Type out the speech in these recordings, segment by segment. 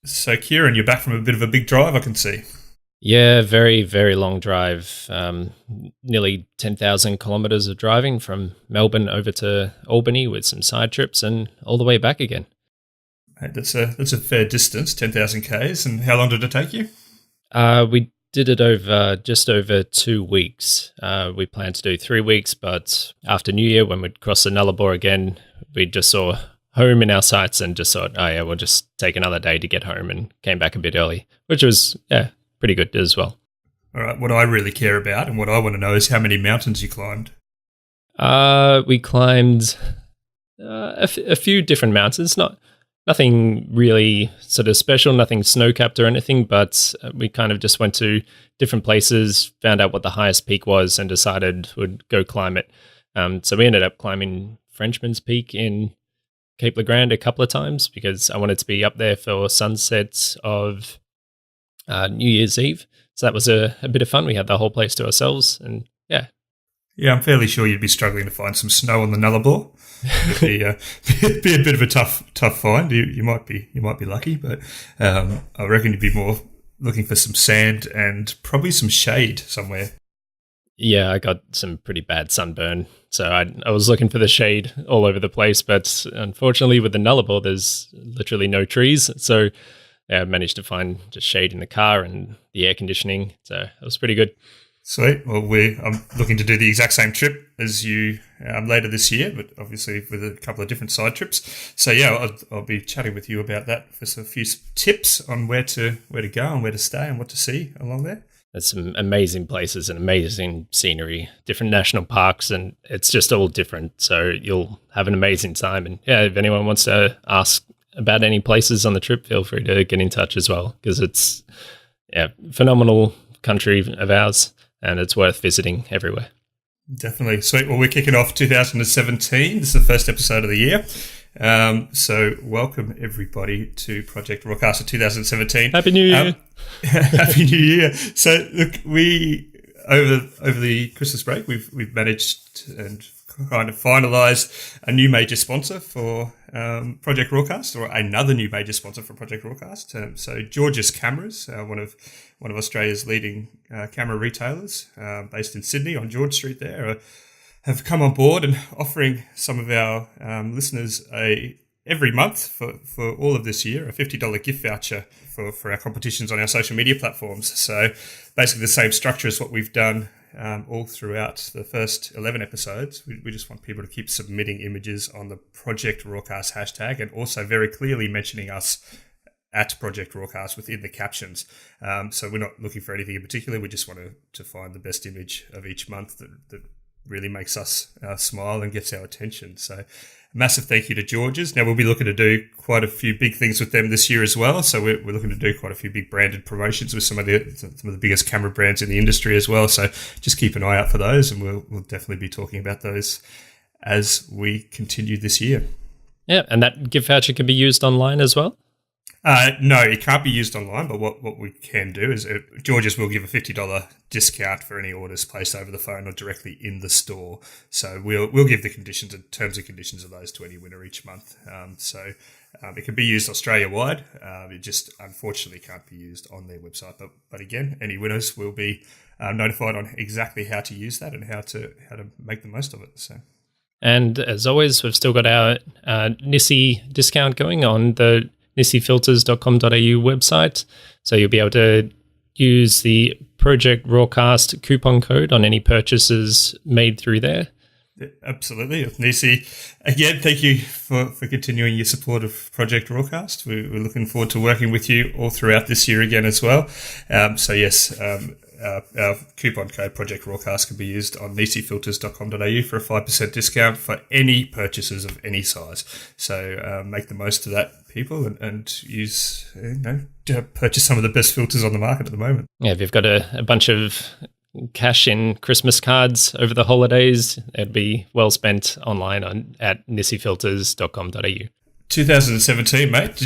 So, Kieran, you're back from a bit of a big drive, I can see. Yeah, very, very long drive. Nearly 10,000 kilometers of driving from Melbourne over to Albany with some side trips and all the way back again. Hey, that's a fair distance, 10,000 Ks. And how long did it take you? We did it over just over 2 weeks. We planned to do 3 weeks, but after New Year, when we'd cross the Nullarbor again, we just saw home in our sights and just thought, oh yeah, we'll just take another day to get home, and came back a bit early, which was, pretty good as well. All right, what I really care about and what I want to know is how many mountains you climbed. We climbed a few different mountains, nothing really sort of special, nothing snow-capped or anything, but we kind of just went to different places, found out what the highest peak was and decided we'd go climb it. So we ended up climbing Frenchman's Peak in Cape Le Grand a couple of times because I wanted to be up there for sunsets of New Year's Eve. So that was a bit of fun. We had the whole place to ourselves, and yeah. Yeah, I'm fairly sure you'd be struggling to find some snow on the Nullarbor. It'd be a bit of a tough find. You might be lucky, but I reckon you'd be more looking for some sand and probably some shade somewhere. Yeah, I got some pretty bad sunburn, so I was looking for the shade all over the place, but unfortunately with the Nullarbor, there's literally no trees, so I managed to find just shade in the car and the air conditioning, so it was pretty good. Sweet. Well, I'm looking to do the exact same trip as you later this year, but obviously with a couple of different side trips. So yeah, I'll be chatting with you about that for a few tips on where to go and where to stay and what to see along there. There's some amazing places and amazing scenery, different national parks, and it's just all different. So you'll have an amazing time. And yeah, if anyone wants to ask about any places on the trip, feel free to get in touch as well, because it's phenomenal country of ours and it's worth visiting everywhere. Definitely. Sweet. Well, we're kicking off 2017. This is the first episode of the year. So welcome everybody to Project RAWcast of 2017. Happy New Year. Happy New Year. So look, we over the Christmas break, we've managed and kind of finalised a new major sponsor for Project RAWcast, or another new major sponsor for Project RAWcast. So George's Cameras, one of Australia's leading camera retailers, based in Sydney on George Street there, have come on board and offering some of our listeners every month for all of this year a $50 gift voucher for our competitions on our social media platforms. So basically the same structure as what we've done all throughout the first 11 episodes. We just want people to keep submitting images on the Project RAWcast hashtag, and also very clearly mentioning us at Project RAWcast within the captions. So we're not looking for anything in particular. We just want to find the best image of each month that really makes us smile and gets our attention. So massive thank you to George's. Now we'll be looking to do quite a few big things with them this year as well. So we're looking to do quite a few big branded promotions with some of the biggest camera brands in the industry as well. So just keep an eye out for those, and we'll definitely be talking about those as we continue this year. Yeah, and that gift voucher can be used online as well? No, it can't be used online, but what we can do is George's will give a $50 discount for any orders placed over the phone or directly in the store. So we'll give the conditions and terms and conditions of those to any winner each month. So it can be used Australia-wide. It just unfortunately can't be used on their website. But again, any winners will be notified on exactly how to use that and how to make the most of it. So. And as always, we've still got our Nissi discount going on the nissifilters.com.au website. So you'll be able to use the Project RAWcast coupon code on any purchases made through there. Yeah, absolutely. Nissi, again, thank you for continuing your support of Project RAWcast. We're looking forward to working with you all throughout this year again as well. So yes, our coupon code Project RAWcast can be used on nissifilters.com.au for a 5% discount for any purchases of any size. So make the most of that, people, and use to purchase some of the best filters on the market at the moment. Yeah, if you've got a bunch of cash in Christmas cards over the holidays, it'd be well spent online at nissifilters.com.au. 2017, mate.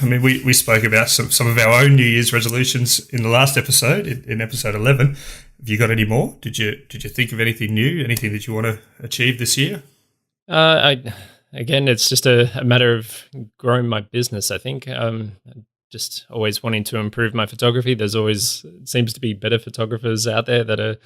We spoke about some of our own New Year's resolutions in the last episode, in episode 11. Have you got any more? Did you think of anything new, anything that you want to achieve this year? Again, it's just a matter of growing my business, I think. just always wanting to improve my photography. There's always seems to be better photographers out there that are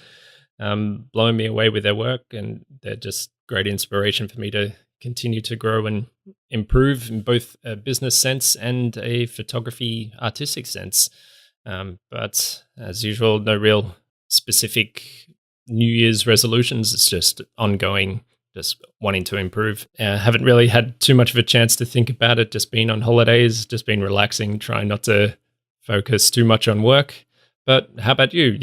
blowing me away with their work, and they're just great inspiration for me to continue to grow and improve in both a business sense and a photography artistic sense. But as usual, no real specific New Year's resolutions. It's just ongoing, just wanting to improve. Haven't really had too much of a chance to think about it, just been on holidays, just been relaxing, trying not to focus too much on work. But how about you?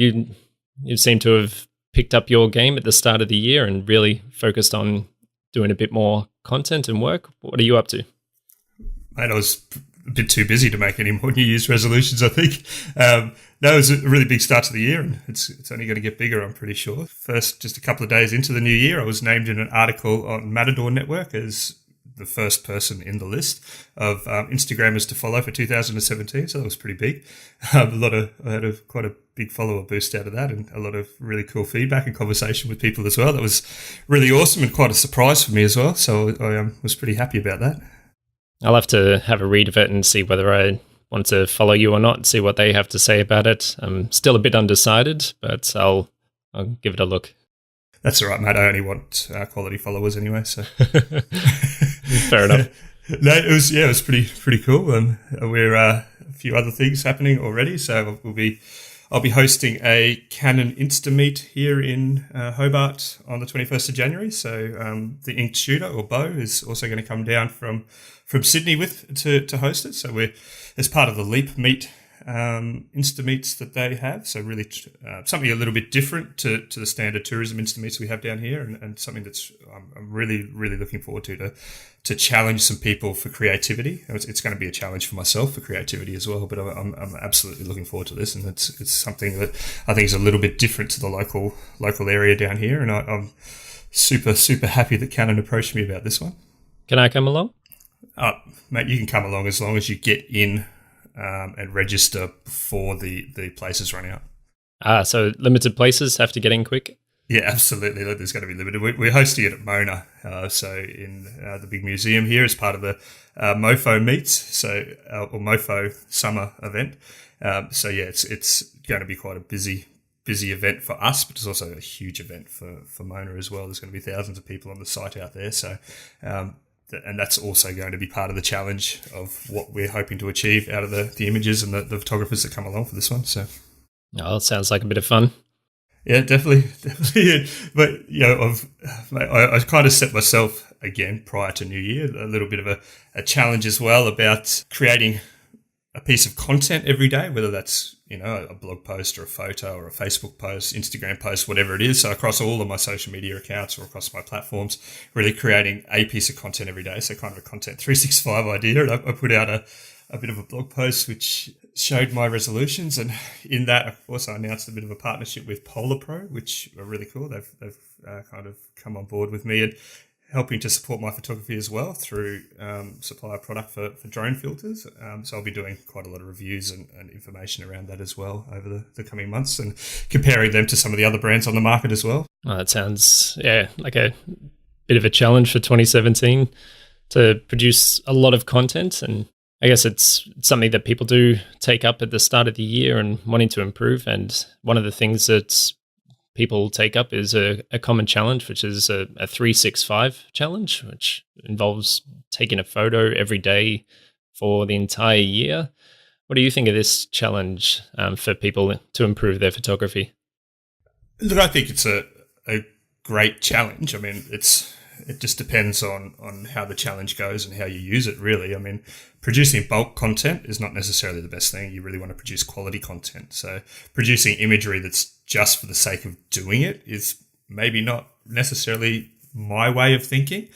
You seem to have picked up your game at the start of the year and really focused on doing a bit more content and work. What are you up to? Mate, I was a bit too busy to make any more New Year's resolutions, I think. No, it was a really big start to the year, and it's only going to get bigger, I'm pretty sure. First, just a couple of days into the new year, I was named in an article on Matador Network as the first person in the list of Instagrammers to follow for 2017, so that was pretty big. I had quite a big follower boost out of that, and a lot of really cool feedback and conversation with people as well. That was really awesome and quite a surprise for me as well, so I was pretty happy about that. I'll have to have a read of it and see whether I want to follow you or not, see what they have to say about it. I'm still a bit undecided, but I'll give it a look. That's all right, mate. I only want quality followers anyway. So fair enough. No, it was pretty cool. We're a few other things happening already. So I'll be hosting a Canon Insta Meet here in Hobart on the 21st of January. So the Inked Shooter, or Bo, is also going to come down from Sydney to host it. So we're as part of the Leap Meet Insta Meets that they have. So really something a little bit different to the standard tourism Insta Meets we have down here, and something that's I'm really, really looking forward to challenge some people for creativity. It's going to be a challenge for myself for creativity as well, but I'm absolutely looking forward to this, and it's something that I think is a little bit different to the local area down here, and I'm super, super happy that Canon approached me about this one. Can I come along? Mate, you can come along as long as you get in and register before the places run out. So limited places, have to get in quick? Yeah, absolutely. There's going to be limited. We're hosting it at Mona, so in the big museum here as part of the MoFo Meets, or MoFo Summer event. So yeah, it's going to be quite a busy event for us, but it's also a huge event for Mona as well. There's going to be thousands of people on the site out there. So and that's also going to be part of the challenge of what we're hoping to achieve out of the images and the photographers that come along for this one. So, it sounds like a bit of fun. Yeah, definitely. But I kind of set myself again prior to New Year a little bit of a challenge as well about creating a piece of content every day, whether that's a blog post or a photo or a Facebook post, Instagram post, whatever it is. So across all of my social media accounts or across my platforms, really creating a piece of content every day. So kind of a content 365 idea. And I put out a bit of a blog post which showed my resolutions, and in that, of course, I announced a bit of a partnership with Polar Pro, which are really cool. They've kind of come on board with me and helping to support my photography as well through supply a product for drone filters. So I'll be doing quite a lot of reviews and information around that as well over the coming months, and comparing them to some of the other brands on the market as well. Oh, that sounds, like a bit of a challenge for 2017 to produce a lot of content. And I guess it's something that people do take up at the start of the year and wanting to improve. And one of the things that people take up is a common challenge, which is a 365 challenge, which involves taking a photo every day for the entire year. What do you think of this challenge for people to improve their photography? Look, I think it's a great challenge. I mean, it just depends on how the challenge goes and how you use it, really. I mean, producing bulk content is not necessarily the best thing. You really want to produce quality content. So producing imagery that's just for the sake of doing it is maybe not necessarily my way of thinking.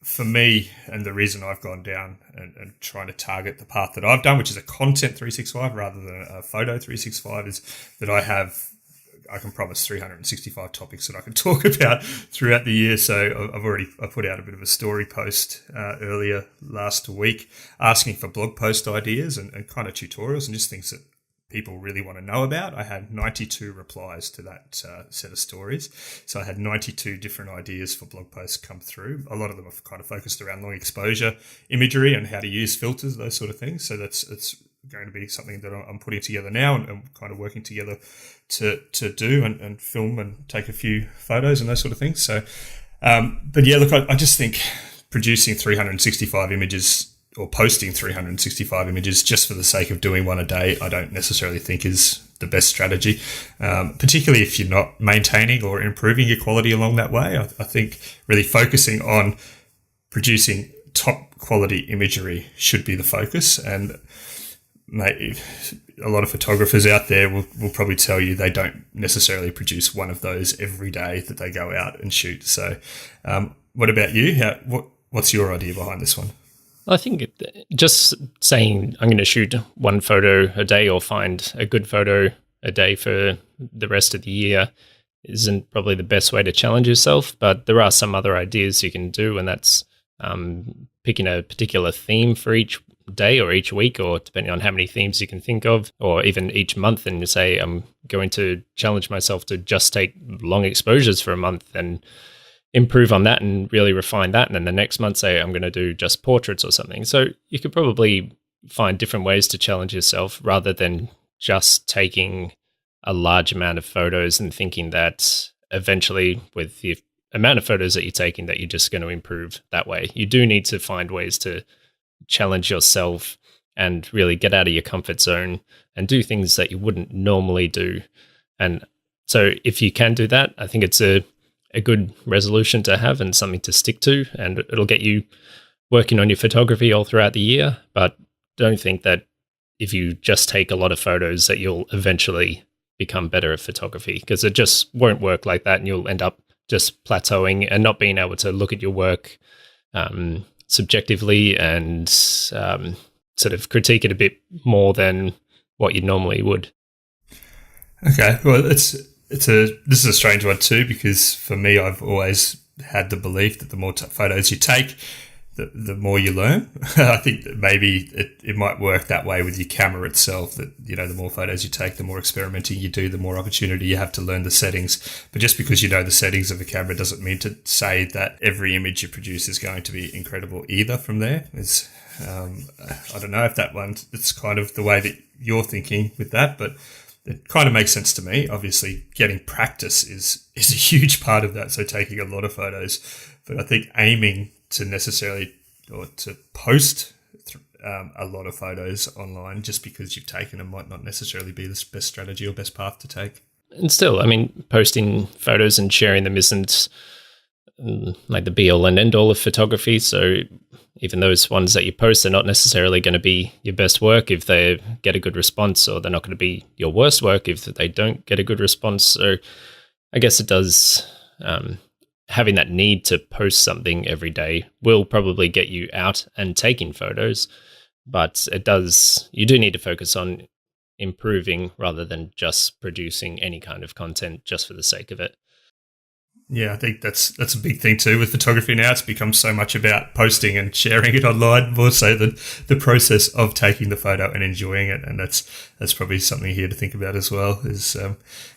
For me, and the reason I've gone down and trying to target the path that I've done, which is a content 365 rather than a photo 365, is that I can promise 365 topics that I can talk about throughout the year. So I put out a bit of a story post earlier last week asking for blog post ideas and kind of tutorials and just things that people really want to know about. I had 92 replies to that set of stories. So I had 92 different ideas for blog posts come through. A lot of them are kind of focused around long exposure imagery and how to use filters, those sort of things. So it's going to be something that I'm putting together now and kind of working together to do and film and take a few photos and those sort of things. So, but yeah, look, I just think producing 365 images or posting 365 images just for the sake of doing one a day, I don't necessarily think is the best strategy, particularly if you're not maintaining or improving your quality along that way. I think really focusing on producing top quality imagery should be the focus. And a lot of photographers out there will probably tell you they don't necessarily produce one of those every day that they go out and shoot. So what about you? What's your idea behind this one? I think just saying I'm going to shoot one photo a day or find a good photo a day for the rest of the year isn't probably the best way to challenge yourself, but there are some other ideas you can do, and that's picking a particular theme for each day or each week, or depending on how many themes you can think of, or even each month, and you say, I'm going to challenge myself to just take long exposures for a month and improve on that and really refine that. And then the next month say, I'm going to do just portraits or something. So you could probably find different ways to challenge yourself rather than just taking a large amount of photos and thinking that eventually with the amount of photos that you're taking that you're just going to improve that way. You do need to find ways to challenge yourself and really get out of your comfort zone and do things that you wouldn't normally do. And so if you can do that, I think it's a good resolution to have and something to stick to, and it'll get you working on your photography all throughout the year. But don't think that if you just take a lot of photos that you'll eventually become better at photography, because it just won't work like that, and you'll end up just plateauing and not being able to look at your work subjectively and sort of critique it a bit more than what you normally would. Okay, well, this is a strange one too, because for me, I've always had the belief that the more photos you take, the more you learn. I think that maybe it might work that way with your camera itself, that, you know, the more photos you take, the more experimenting you do, the more opportunity you have to learn the settings. But just because you know the settings of a camera doesn't mean to say that every image you produce is going to be incredible either from there. I don't know if that one, it's kind of the way that you're thinking with that, but it kind of makes sense to me. Obviously, getting practice is a huge part of that, so taking a lot of photos. But I think aiming to necessarily or to post a lot of photos online just because you've taken them might not necessarily be the best strategy or best path to take. And still, I mean, posting photos and sharing them isn't like the be-all and end-all of photography. So even those ones that you post are not necessarily going to be your best work if they get a good response, or they're not going to be your worst work if they don't get a good response. So I guess it does, having that need to post something every day will probably get you out and taking photos, but you do need to focus on improving rather than just producing any kind of content just for the sake of it. Yeah, I think that's a big thing too with photography now. It's become so much about posting and sharing it online more so than the process of taking the photo and enjoying it. And that's probably something here to think about as well, is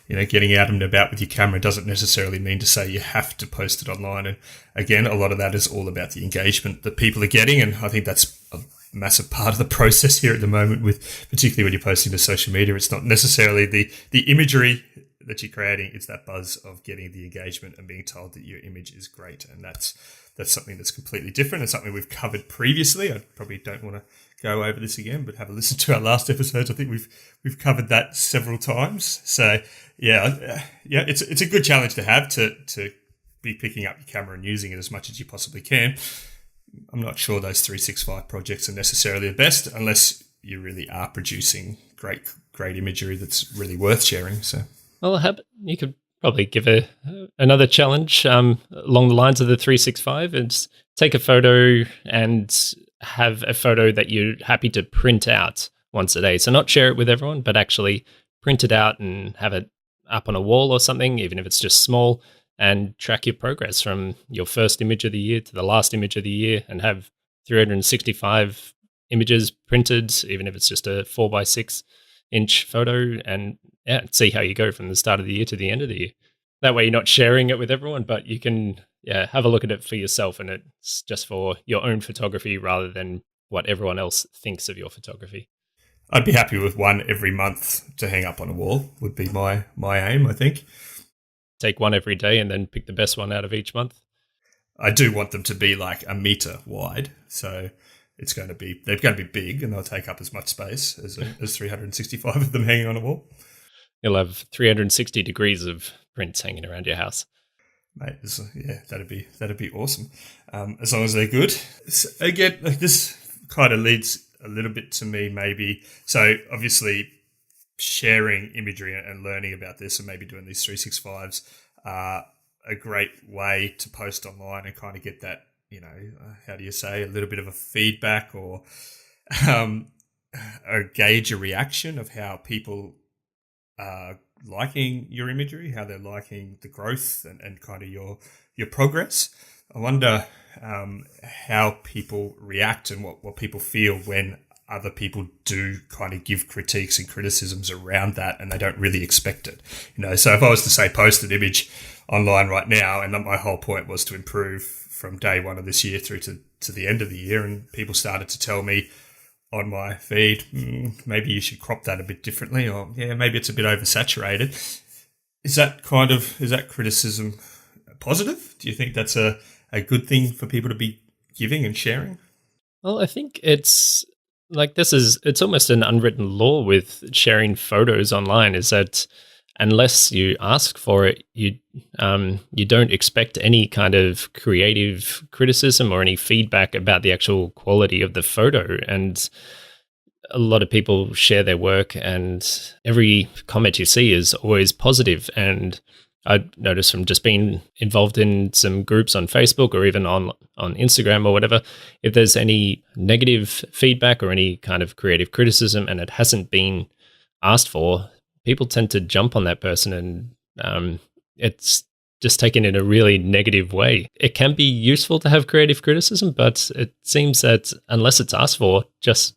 getting out and about with your camera doesn't necessarily mean to say you have to post it online. And again, a lot of that is all about the engagement that people are getting, and I think that's a massive part of the process here at the moment, with particularly when you're posting to social media. It's not necessarily the imagery that you're creating, it's that buzz of getting the engagement and being told that your image is great. And that's something that's completely different and something we've covered previously. I probably don't want to go over this again, but have a listen to our last episodes. I think we've covered that several times. So yeah, it's a good challenge to have, to be picking up your camera and using it as much as you possibly can. I'm not sure those 365 projects are necessarily the best unless you really are producing great imagery that's really worth sharing. So. Well, you could probably give another challenge along the lines of the 365, and take a photo and have a photo that you're happy to print out once a day. So not share it with everyone, but actually print it out and have it up on a wall or something, even if it's just small, and track your progress from your first image of the year to the last image of the year, and have 365 images printed, even if it's just a 4x6 inch photo and see how you go from the start of the year to the end of the year. That way you're not sharing it with everyone, but you can have a look at it for yourself, and it's just for your own photography rather than what everyone else thinks of your photography. I'd be happy with one every month to hang up on a wall would be my aim, I think. Take one every day and then pick the best one out of each month. I do want them to be like a meter wide, so they're going to be big, and they'll take up as much space as 365 of them hanging on a wall. You'll have 360 degrees of prints hanging around your house. Mate, that'd be awesome. As long as they're good. So again, like this kind of leads a little bit to me, maybe. So obviously, sharing imagery and learning about this, and maybe doing these 365s are a great way to post online and kind of get that, how do you say, a little bit of a feedback or gauge a reaction of how people are liking your imagery, how they're liking the growth and kind of your progress. I wonder how people react and what people feel when other people do kind of give critiques and criticisms around that and they don't really expect it. So if I was to say post an image online right now, and my whole point was to improve from day one of this year through to the end of the year, and people started to tell me on my feed, maybe you should crop that a bit differently, or maybe it's a bit oversaturated. Is that criticism positive? Do you think that's a good thing for people to be giving and sharing? Well, I think it's like it's almost an unwritten law with sharing photos online, is that unless you ask for it, you don't expect any kind of creative criticism or any feedback about the actual quality of the photo. And a lot of people share their work, and every comment you see is always positive. And I noticed from just being involved in some groups on Facebook or even on Instagram or whatever, if there's any negative feedback or any kind of creative criticism and it hasn't been asked for, people tend to jump on that person, and it's just taken in a really negative way. It can be useful to have creative criticism, but it seems that unless it's asked for, just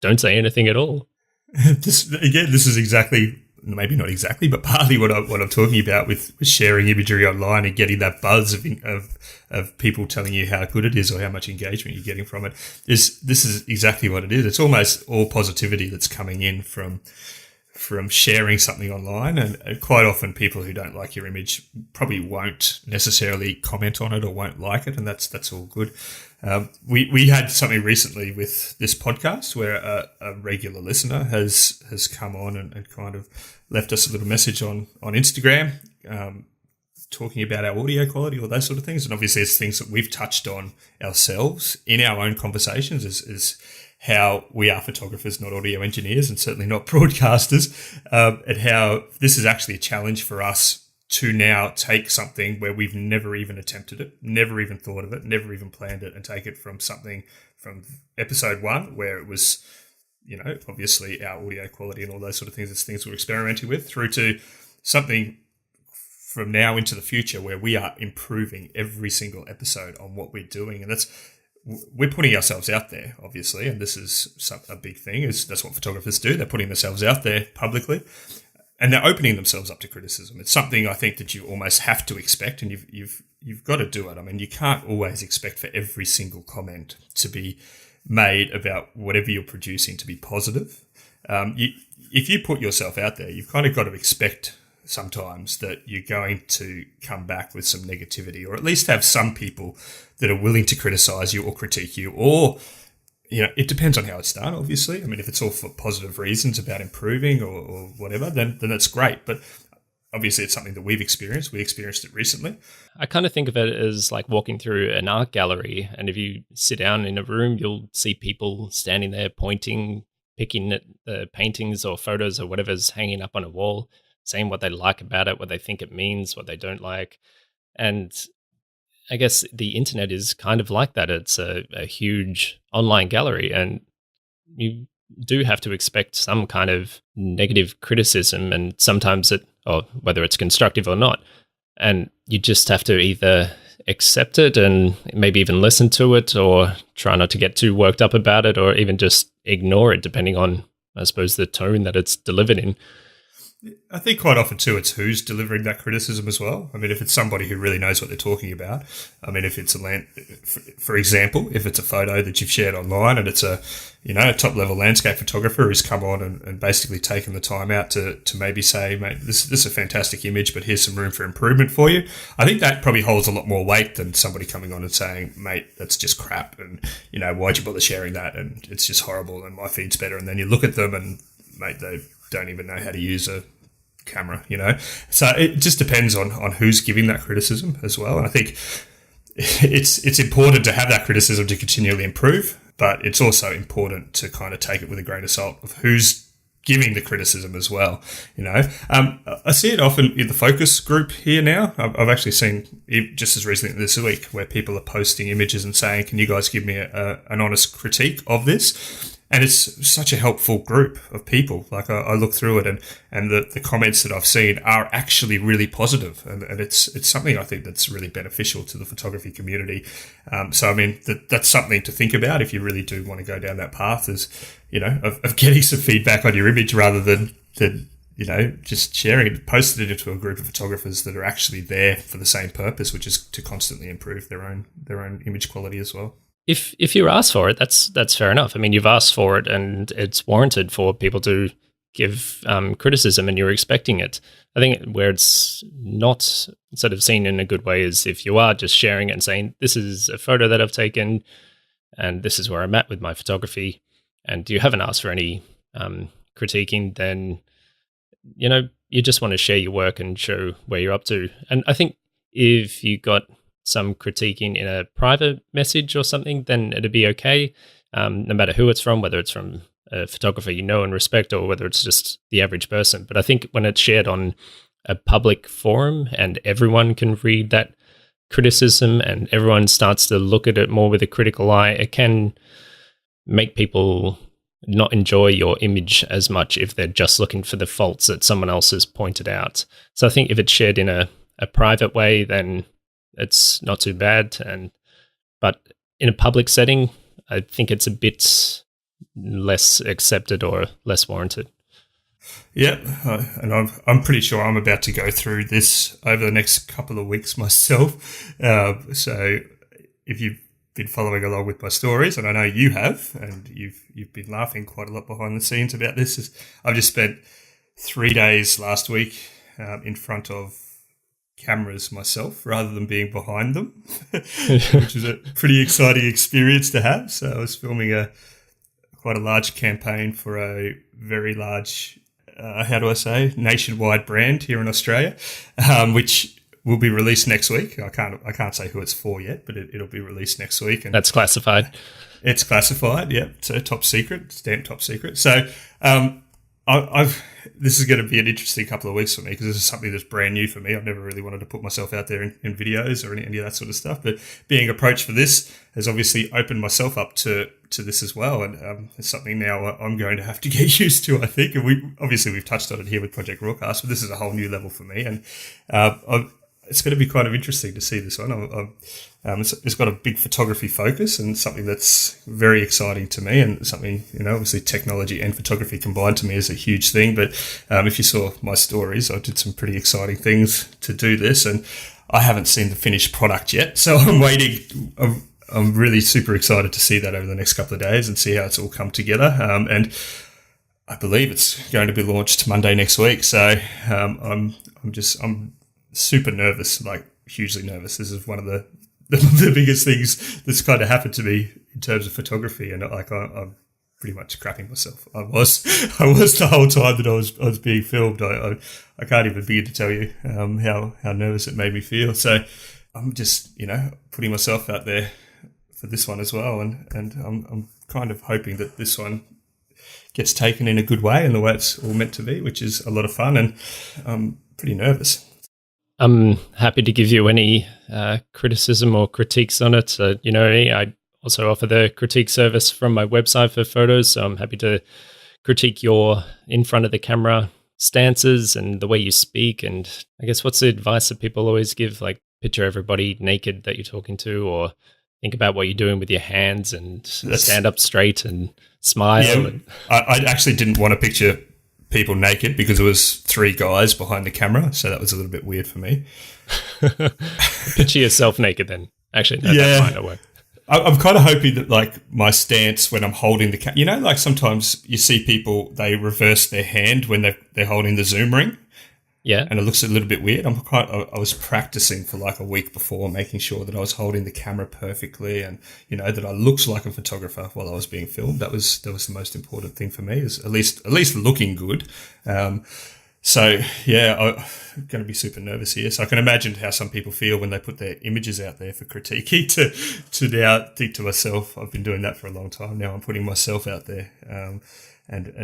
don't say anything at all. This is exactly, maybe not exactly, but partly what I'm talking about with sharing imagery online and getting that buzz of people telling you how good it is or how much engagement you're getting from it. This is exactly what it is. It's almost all positivity that's coming in from sharing something online, and quite often people who don't like your image probably won't necessarily comment on it or won't like it, and that's all good. We had something recently with this podcast where a regular listener has come on and kind of left us a little message on Instagram, talking about our audio quality or those sort of things, and obviously it's things that we've touched on ourselves in our own conversations is how we are photographers, not audio engineers, and certainly not broadcasters, and how this is actually a challenge for us to now take something where we've never even attempted it, never even thought of it, never even planned it, and take it from something from episode 1 where it was, obviously our audio quality and all those sort of things, it's things we're experimenting with, through to something from now into the future where we are improving every single episode on what we're doing. And we're putting ourselves out there, obviously, and this is a big thing. That's what photographers do. They're putting themselves out there publicly, and they're opening themselves up to criticism. It's something I think that you almost have to expect, and you've got to do it. I mean, you can't always expect for every single comment to be made about whatever you're producing to be positive. If you put yourself out there, you've kind of got to expect sometimes that you're going to come back with some negativity, or at least have some people that are willing to criticize you or critique you, or it depends on how it's done, obviously. I mean, if it's all for positive reasons about improving or whatever, then that's great. But obviously it's something that we've experienced. We experienced it recently. I kind of think of it as like walking through an art gallery, and if you sit down in a room, you'll see people standing there pointing, picking at the paintings or photos or whatever's hanging up on a wall, saying what they like about it, what they think it means, what they don't like. And I guess the internet is kind of like that. It's a huge online gallery, and you do have to expect some kind of negative criticism, and sometimes or whether it's constructive or not. And you just have to either accept it and maybe even listen to it, or try not to get too worked up about it, or even just ignore it, depending on I suppose, the tone that it's delivered in. I think quite often too, it's who's delivering that criticism as well. I mean, if it's somebody who really knows what they're talking about, I mean, if it's for example, if it's a photo that you've shared online and it's a top level landscape photographer who's come on and basically taken the time out to maybe say, mate, this is a fantastic image, but here's some room for improvement for you. I think that probably holds a lot more weight than somebody coming on and saying, mate, that's just crap. And, why'd you bother sharing that? And it's just horrible. And my feed's better. And then you look at them and, mate, they don't even know how to use a camera, So it just depends on who's giving that criticism as well. And I think it's important to have that criticism to continually improve, but it's also important to kind of take it with a grain of salt of who's giving the criticism as well. I see it often in the focus group here now. I've actually seen just as recently this week where people are posting images and saying, can you guys give me an honest critique of this? And it's such a helpful group of people. Like I look through it and the comments that I've seen are actually really positive. And it's something I think that's really beneficial to the photography community. So, I mean, that's something to think about if you really do want to go down that path is, of getting some feedback on your image rather than just sharing it, posting it into a group of photographers that are actually there for the same purpose, which is to constantly improve their own image quality as well. If you ask for it, that's fair enough. I mean, you've asked for it, and it's warranted for people to give criticism, and you're expecting it. I think where it's not sort of seen in a good way is if you are just sharing it and saying, "This is a photo that I've taken, and this is where I'm at with my photography," and you haven't asked for any critiquing, then you just want to share your work and show where you're up to. And I think if you got some critiquing in a private message or something, then it'd be okay, no matter who it's from, whether it's from a photographer you know and respect or whether it's just the average person. But I think when it's shared on a public forum and everyone can read that criticism and everyone starts to look at it more with a critical eye, it can make people not enjoy your image as much if they're just looking for the faults that someone else has pointed out. So I think if it's shared in a private way, then it's not too bad. But in a public setting, I think it's a bit less accepted or less warranted. Yeah, and I'm pretty sure I'm about to go through this over the next couple of weeks myself. So if you've been following along with my stories, and I know you have, and you've been laughing quite a lot behind the scenes about this, I've just spent 3 days last week in front of cameras myself rather than being behind them, which is a pretty exciting experience to have. So I was filming quite a large campaign for a very large, nationwide brand here in Australia, which will be released next week. I can't say who it's for yet, but it'll be released next week. And that's classified. It's classified, yeah. So top secret, stamped top secret. So this is going to be an interesting couple of weeks for me because this is something that's brand new for me. I've never really wanted to put myself out there in videos or any of that sort of stuff. But being approached for this has obviously opened myself up to this as well. And it's something now I'm going to have to get used to, I think. And we've touched on it here with Project RAWcast, but this is a whole new level for me. And it's going to be kind of interesting to see this one. It's got a big photography focus and something that's very exciting to me and something, obviously technology and photography combined to me is a huge thing. But if you saw my stories, I did some pretty exciting things to do this and I haven't seen the finished product yet. So I'm waiting. I'm really super excited to see that over the next couple of days and see how it's all come together. And I believe it's going to be launched Monday next week. So I'm super nervous, like hugely nervous. This is one of the biggest things that's kind of happened to me in terms of photography, and I'm pretty much crapping myself. I was the whole time that I was being filmed. I can't even begin to tell you how nervous it made me feel. So I'm just putting myself out there for this one as well, and I'm kind of hoping that this one gets taken in a good way and the way it's all meant to be, which is a lot of fun, and I'm pretty nervous. I'm happy to give you any criticism or critiques on it. I also offer the critique service from my website for photos, so I'm happy to critique your in front of the camera stances and the way you speak. And I guess what's the advice that people always give, like picture everybody naked that you're talking to, or think about what you're doing with your hands and stand up straight and smile. Yeah, I actually didn't want to picture people naked because it was 3 guys behind the camera, so that was a little bit weird for me. Picture yourself naked then. Actually, no, that might not work. I'm kind of hoping that, like, my stance when I'm holding the camera, you know, like sometimes you see people, they reverse their hand when they're holding the Zoom ring. Yeah. And it looks a little bit weird. I was practicing for like a week before, making sure that I was holding the camera perfectly and, you know, that I looked like a photographer while I was being filmed. That was the most important thing for me, is at least looking good. So yeah, I'm going to be super nervous here. So I can imagine how some people feel when they put their images out there for critique. To now think to myself, I've been doing that for a long time now. I'm putting myself out there, and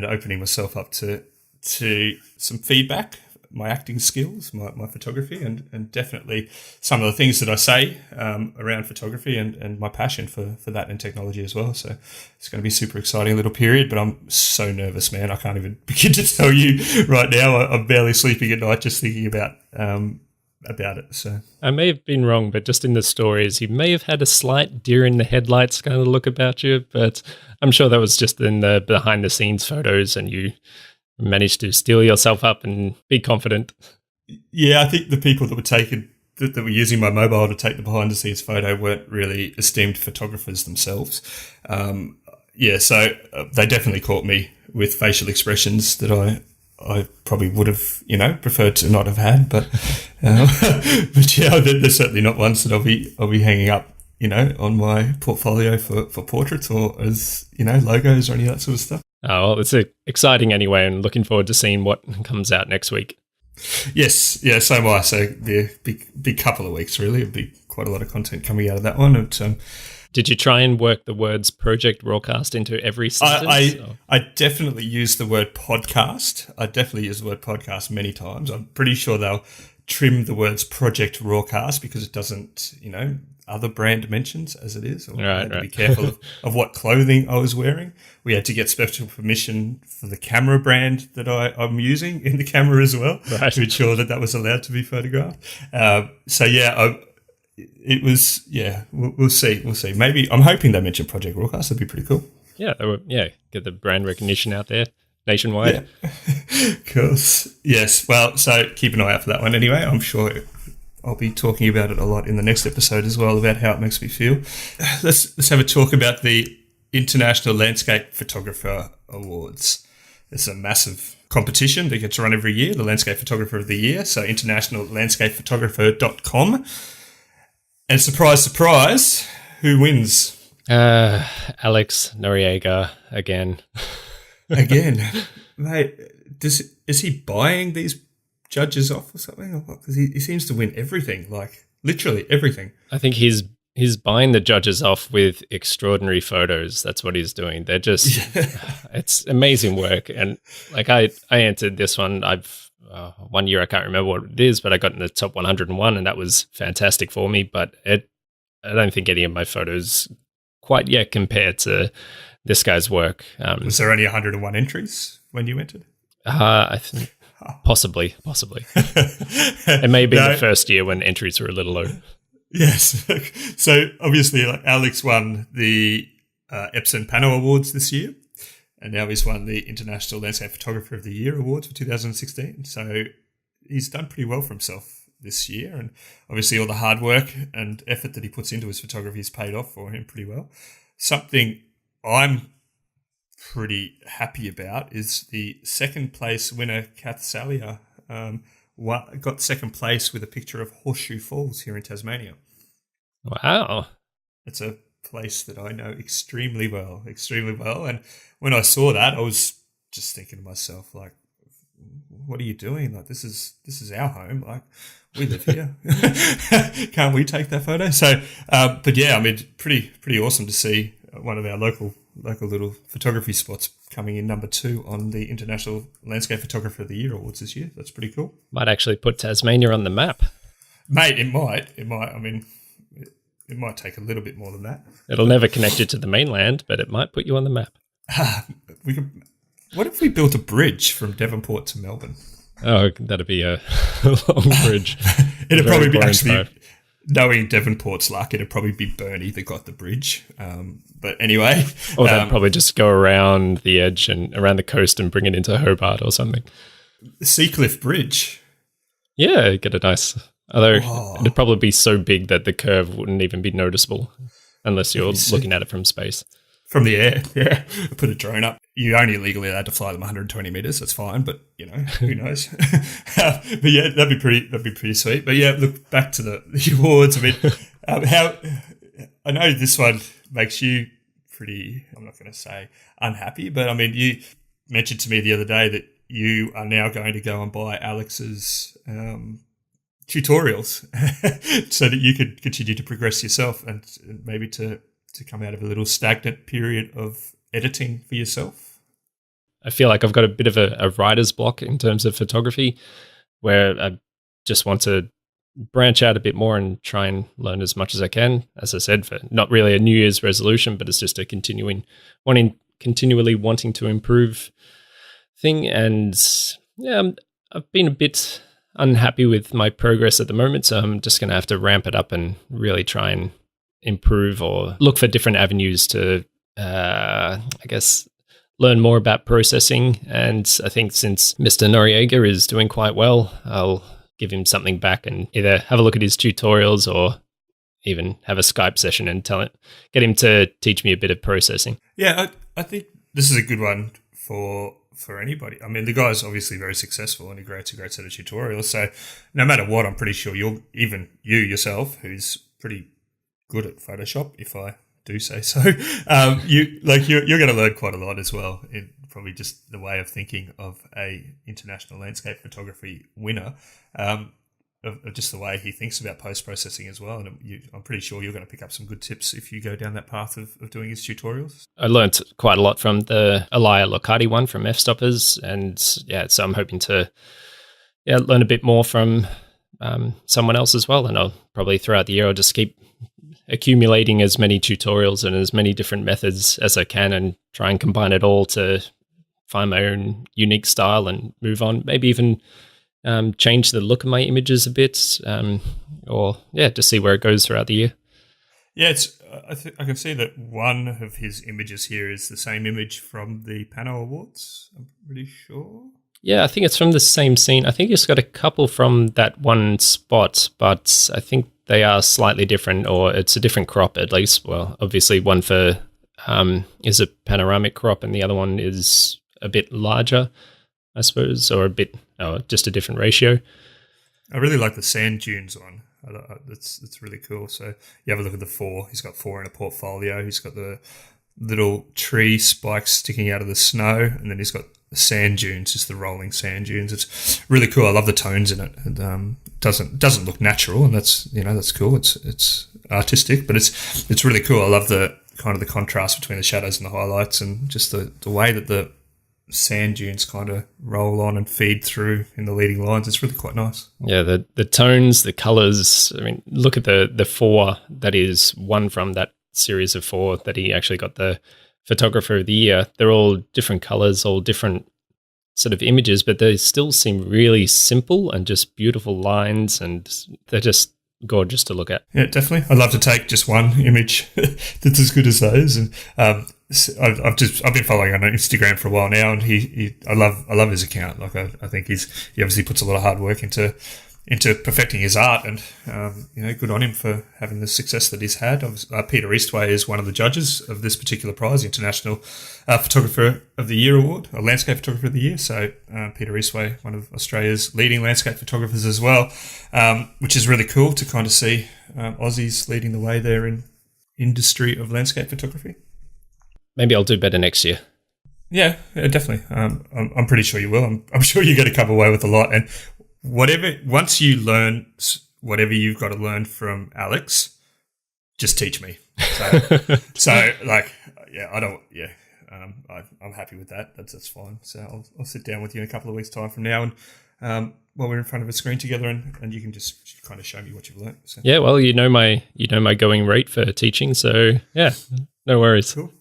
opening myself up to some feedback, my acting skills, my photography, and definitely some of the things that I say around photography and my passion for that and technology as well. So it's going to be a super exciting little period, but I'm so nervous, man. I can't even begin to tell you right now. I'm barely sleeping at night just thinking about it. So I may have been wrong, but just in the stories, you may have had a slight deer in the headlights kind of look about you, but I'm sure that was just in the behind the scenes photos and you managed to steel yourself up and be confident. Yeah, I think the people that were using my mobile to take the behind the scenes photo weren't really esteemed photographers themselves. So they definitely caught me with facial expressions that I probably would have, you know, preferred to not have had, but yeah, they're certainly not ones that I'll be hanging up, you know, on my portfolio for portraits or as, you know, logos or any of that sort of stuff. Oh, well, it's exciting anyway, and looking forward to seeing what comes out next week. Yes, yeah, so am I. So yeah, big couple of weeks really. It'll be quite a lot of content coming out of that one. And, did you try and work the words Project RAWcast into every sentence? I definitely use the word podcast. I definitely use the word podcast many times. I'm pretty sure they'll trim the words Project RAWcast because it doesn't, you know, other brand mentions as it is. I had to be careful of what clothing I was wearing. We had to get special permission for the camera brand that I'm using in the camera as well to ensure that was allowed to be photographed. It was, yeah, we'll see. We'll see. Maybe I'm hoping they mention Project RAWcast. That'd be pretty cool. Yeah, get the brand recognition out there nationwide. Yeah. Cool. Yes. Well, so keep an eye out for that one anyway. I'm sure I'll be talking about it a lot in the next episode as well, about how it makes me feel. Let's have a talk about the International Landscape Photographer Awards. It's a massive competition that gets run every year, the Landscape Photographer of the Year, so internationallandscapephotographer.com. And surprise, surprise, who wins? Alex Noriega again. Again. Mate, is he buying these judges off or something? Or what? Because he seems to win everything, like literally everything. I think he's buying the judges off with extraordinary photos. That's what he's doing. They're just, it's amazing work. And like I entered this one. I've 1 year, I can't remember what it is, but I got in the top 101 and that was fantastic for me. But I don't think any of my photos quite yet compare to this guy's work. Was there only 101 entries when you entered? I think possibly. It may be the first year when entries were a little low. Yes. So obviously, like, Alex won the Epson Panel Awards this year, and now he's won the International Landscape Photographer of the Year Awards for 2016. So he's done pretty well for himself this year, and obviously all the hard work and effort that he puts into his photography has paid off for him pretty well. Something I'm pretty happy about is the second place winner, Kath Salia, got second place with a picture of Horseshoe Falls here in Tasmania. Wow. It's a place that I know extremely well. And when I saw that, I was just thinking to myself, like, what are you doing? Like, this is our home. Like, we live here. Can't we take that photo? So, but yeah, I mean, pretty awesome to see one of our local little photography spots coming in number 2 on the International Landscape Photographer of the Year Awards this year. That's pretty cool. Might actually put Tasmania on the map. Mate, it might. I mean, it might take a little bit more than that. It'll never connect you to the mainland, but it might put you on the map. What if we built a bridge from Devonport to Melbourne? Oh, that'd be a long bridge. It'd probably be actually... knowing Devonport's luck, it'd probably be Bernie that got the bridge. But anyway. Or they'd probably just go around the edge and around the coast and bring it into Hobart or something. Seacliff Bridge. Yeah, get a nice... Although it'd probably be so big that the curve wouldn't even be noticeable unless you're looking at it from space. From the air, yeah. Put a drone up. You're only legally allowed to fly them 120 meters. That's fine, but who knows? But yeah, that'd be pretty sweet. But yeah, look back to the awards. I mean, how I know this one makes you pretty. I'm not going to say unhappy, but I mean, you mentioned to me the other day that you are now going to go and buy Alex's tutorials so that you could continue to progress yourself and maybe to come out of a little stagnant period of editing for yourself. I feel like I've got a bit of a writer's block in terms of photography where I just want to branch out a bit more and try and learn as much as I can. As I said, for not really a New Year's resolution, but it's just a continually wanting to improve thing. And yeah, I've been a bit unhappy with my progress at the moment, so I'm just going to have to ramp it up and really try and improve or look for different avenues to, I guess, learn more about processing. And I think since Mr. Noriega is doing quite well, I'll give him something back and either have a look at his tutorials or even have a Skype session and get him to teach me a bit of processing. Yeah, I think this is a good one for anybody. I mean, the guy's obviously very successful and he creates a great set of tutorials. So no matter what, I'm pretty sure you yourself, who's pretty good at Photoshop, if I do say so, you're going to learn quite a lot as well in probably just the way of thinking of a international landscape photography winner, of just the way he thinks about post-processing as well. And I'm pretty sure you're going to pick up some good tips if you go down that path of doing his tutorials. I learned quite a lot from the Elia Locati one from F-Stoppers. And yeah, so I'm hoping to learn a bit more from someone else as well. And I'll probably throughout the year, I'll just keep accumulating as many tutorials and as many different methods as I can and try and combine it all to find my own unique style and move on. Maybe even change the look of my images a bit, just see where it goes throughout the year. Yeah, I can see that one of his images here is the same image from the Pano Awards, I'm pretty sure. Yeah, I think it's from the same scene. I think he's got a couple from that one spot, but I think they are slightly different, or it's a different crop at least. Well, obviously one for is a panoramic crop and the other one is a bit larger, I suppose, or just a different ratio. I really like the sand dunes one. That's really cool. So you have a look at the 4. He's got 4 in a portfolio. He's got the little tree spikes sticking out of the snow, and then he's got the sand dunes, just the rolling sand dunes. It's really cool. I love the tones in it. It doesn't look natural, and that's cool. It's artistic, but it's really cool. I love the kind of the contrast between the shadows and the highlights, and just the way that the sand dunes kind of roll on and feed through in the leading lines. It's really quite nice. Yeah, the tones, the colors. I mean, look at the 4 that is one from that series of 4 that he actually got the photographer of the year. They're all different colors, all different sort of images, but they still seem really simple and just beautiful lines, and they're just gorgeous to look at. Yeah, definitely. I'd love to take just one image that's as good as those. And I've been following on Instagram for a while now, and I love his account. Like I think he obviously puts a lot of hard work into perfecting his art, and good on him for having the success that he's had. Peter Eastway is one of the judges of this particular prize, the International Photographer of the Year Award, or Landscape Photographer of the Year. So Peter Eastway, one of Australia's leading landscape photographers as well, which is really cool to kind of see Aussies leading the way there in industry of landscape photography. Maybe I'll do better next year. Yeah, definitely. I'm pretty sure you will. I'm sure you're going to come away with a lot. And once you learn whatever you've got to learn from Alex, just teach me. I'm happy with that. That's fine. So I'll sit down with you in a couple of weeks' time from now, and while we're in front of a screen together, and you can just kind of show me what you've learned. So. Yeah, well, you know my going rate for teaching, so yeah, no worries. Cool.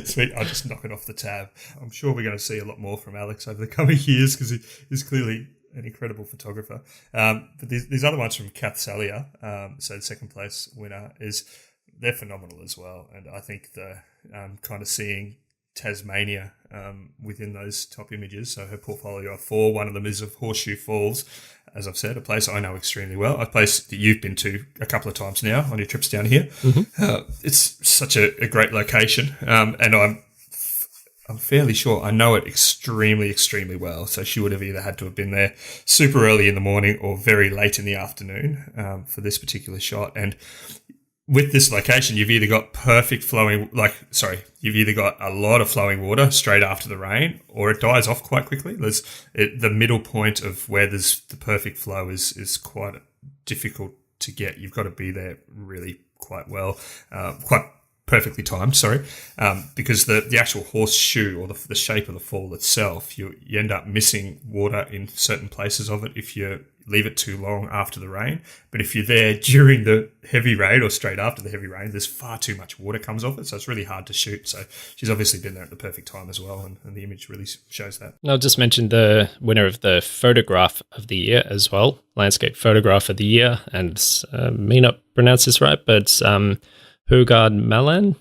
Sweet. I'll just knock it off the tab. I'm sure we're going to see a lot more from Alex over the coming years, because he's clearly an incredible photographer. But these other ones from Kath Salia, so the second place winner, they're phenomenal as well. And I think the kind of seeing Tasmania within those top images. So her portfolio of 4, one of them is of Horseshoe Falls, as I've said, a place I know extremely well, a place that you've been to a couple of times now on your trips down here. It's such a great location, and I'm fairly sure I know it extremely, extremely well. So she would have either had to have been there super early in the morning or very late in the afternoon for this particular shot. And with this location, you've either got you've either got a lot of flowing water straight after the rain, or it dies off quite quickly. The middle point of where there's the perfect flow is quite difficult to get. You've got to be there really quite well, quite perfectly timed, because the actual horseshoe or the shape of the fall itself, you end up missing water in certain places of it if you leave it too long after the rain. But if you're there during the heavy rain or straight after the heavy rain, there's far too much water comes off it, so it's really hard to shoot. So she's obviously been there at the perfect time as well, and the image really shows that. And I'll just mention the winner of the photograph of the year as well, landscape photograph of the year, and may not pronounce this right, but Hugard Malan.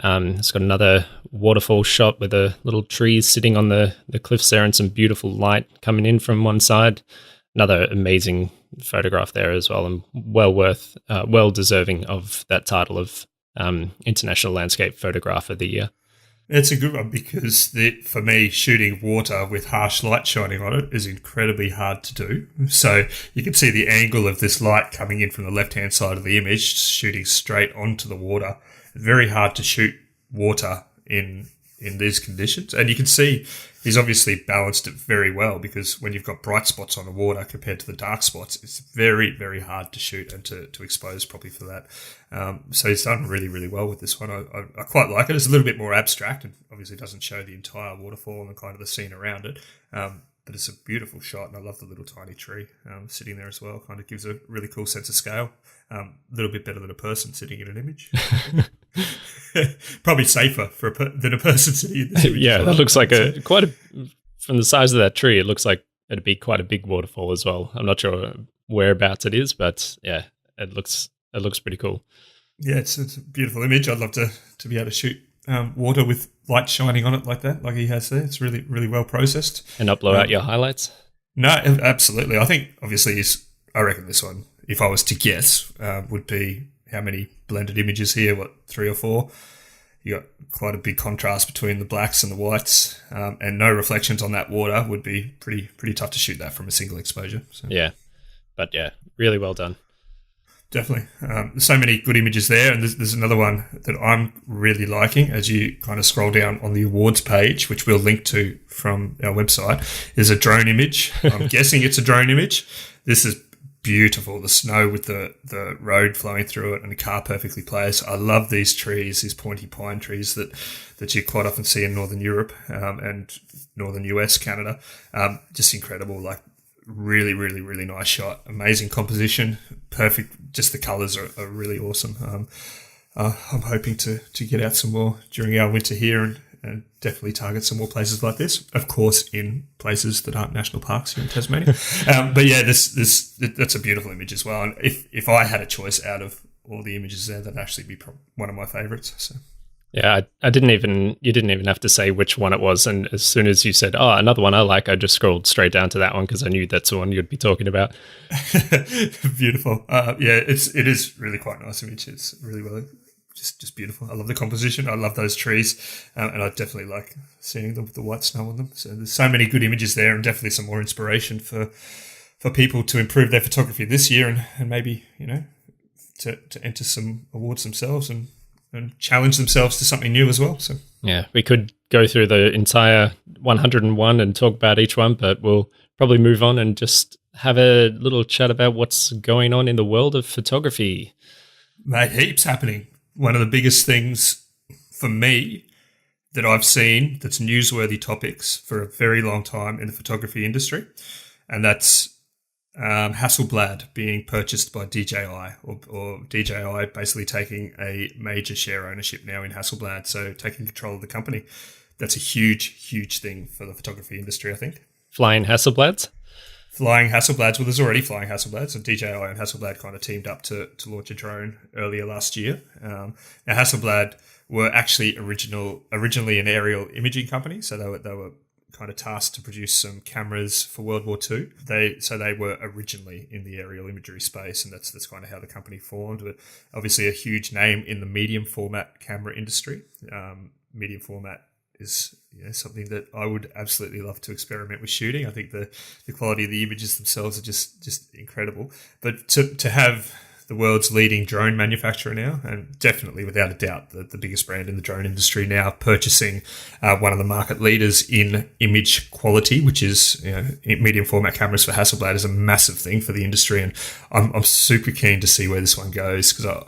It's got another waterfall shot with the little trees sitting on the cliffs there and some beautiful light coming in from one side. Another amazing photograph there as well, and well deserving of that title of International Landscape Photograph of the Year. It's a good one because for me, shooting water with harsh light shining on it is incredibly hard to do. So you can see the angle of this light coming in from the left-hand side of the image, shooting straight onto the water. Very hard to shoot water in these conditions. And you can see he's obviously balanced it very well, because when you've got bright spots on the water compared to the dark spots, it's very, very hard to shoot and to expose properly for that. So he's done really, really well with this one. I quite like it. It's a little bit more abstract and obviously doesn't show the entire waterfall and kind of the scene around it. But it's a beautiful shot, and I love the little tiny tree sitting there as well. Kind of gives a really cool sense of scale. A little bit better than a person sitting in an image. Probably safer than a person sitting in this image. Yeah, that looks like from the size of that tree, it looks like it'd be quite a big waterfall as well. I'm not sure whereabouts it is, but yeah, it looks pretty cool. Yeah, it's a beautiful image. I'd love to be able to shoot water with light shining on it like that, like he has there. It's really, really well processed. And not blow out your highlights? No, absolutely. I think obviously I reckon this one, if I was to guess, would be how many blended images here? What, 3 or 4? You got quite a big contrast between the blacks and the whites, and no reflections on that water would be pretty tough to shoot that from a single exposure. So. Yeah, but yeah, really well done. Definitely. So many good images there, and there's another one that I'm really liking as you kind of scroll down on the awards page, which we'll link to from our website, is a drone image. I'm guessing it's a drone image. This is beautiful. The snow with the road flowing through it and the car perfectly placed. I love these trees, these pointy pine trees that you quite often see in Northern Europe and Northern US, Canada. Just incredible, like really, really, really nice shot. Amazing composition. Perfect. Just the colours are really awesome. I'm hoping to get out some more during our winter here and definitely target some more places like this. Of course, in places that aren't national parks here in Tasmania. But yeah, that's a beautiful image as well. And if I had a choice out of all the images there, that'd actually be one of my favourites. So. Yeah, you didn't even have to say which one it was. And as soon as you said, oh, another one I like, I just scrolled straight down to that one because I knew that's the one you'd be talking about. Beautiful. Yeah, it is really quite a nice image. It's really well, just beautiful. I love the composition. I love those trees. And I definitely like seeing them with the white snow on them. So there's so many good images there, and definitely some more inspiration for people to improve their photography this year and maybe, to enter some awards themselves and challenge themselves to something new as well. So yeah, we could go through the entire 101 and talk about each one, but we'll probably move on and just have a little chat about what's going on in the world of photography. Mate, heaps happening. One of the biggest things for me that I've seen that's newsworthy topics for a very long time in the photography industry, and that's Hasselblad being purchased by DJI, or DJI basically taking a major share ownership now in Hasselblad, so taking control of the company. That's a huge, huge thing for the photography industry, I think. Flying Hasselblads? flying Hasselblads. Well, there's already flying Hasselblads, and DJI and Hasselblad kind of teamed up to launch a drone earlier last year. Now, Hasselblad were actually originally an aerial imaging company, so they were kind of tasked to produce some cameras for World War II. They were originally in the aerial imagery space, and that's kind of how the company formed. But obviously, a huge name in the medium format camera industry. Medium format is something that I would absolutely love to experiment with shooting. I think the quality of the images themselves are just incredible. But to have the world's leading drone manufacturer now, and definitely without a doubt the biggest brand in the drone industry now, purchasing one of the market leaders in image quality, which is medium format cameras for Hasselblad, is a massive thing for the industry. And I'm super keen to see where this one goes, because